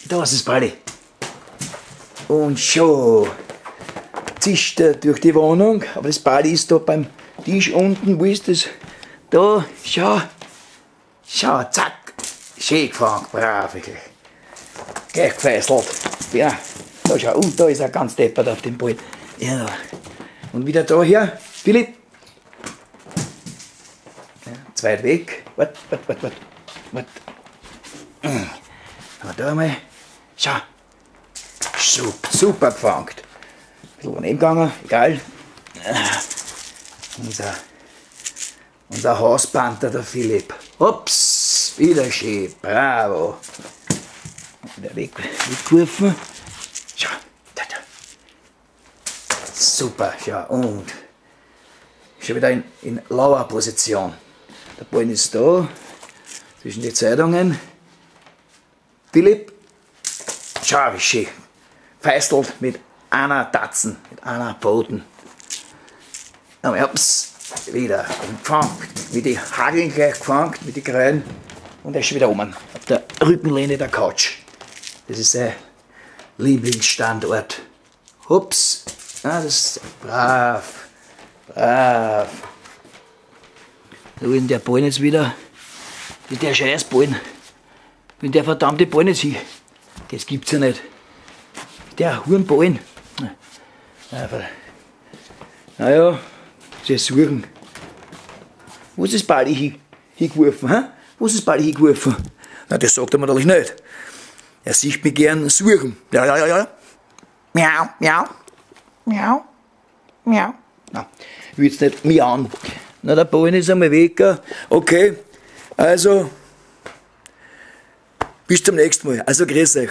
Da ist das Balli. Und schon zischt er durch die Wohnung, aber das Balli ist da beim Tisch unten. Wo ist das? Da, schau. Schau, zack. Schön gefangen, brav wirklich. Gleich gefesselt. Ja, da schau, und da ist er ganz deppert auf dem Ball. Ja. Und wieder da her, Philipp. Ja, zu weit weg. Wart. Aber da einmal. Schau. Super gefangen. Ein bisschen daneben gegangen, egal. Unser Hauspanther, der Philipp. Ups, wieder schön, bravo. Wieder weggeworfen. Schau, da. Super, schau, und schon wieder in Lauerposition. Der Ball ist da, zwischen die Zeitungen. Philipp, schau, wie schön. Feistelt mit einer Tatzen, mit einer Pfoten. Aber ich hab's wieder gefangen, mit den Hageln gleich gefangen, mit den Krähen, und er ist schon wieder oben, auf der Rückenlehne der Couch. Das ist sein Lieblingsstandort. Hups, ah, das ist brav. Da ist der Ball jetzt wieder, der Scheißball, wenn der verdammte Ball nicht hin, das gibt's ja nicht. Der Hurenballen. Naja, sie suchen. Wo ist das Balli hingeworfen? Hä? Wo ist das Balli hingeworfen? Na, das sagt er mir natürlich nicht. Er sieht mich gern suchen. Ja. Miau. Na, ich will jetzt nicht miauen. Na, der Ballen ist einmal weg. Okay, also, bis zum nächsten Mal. Also, grüß euch.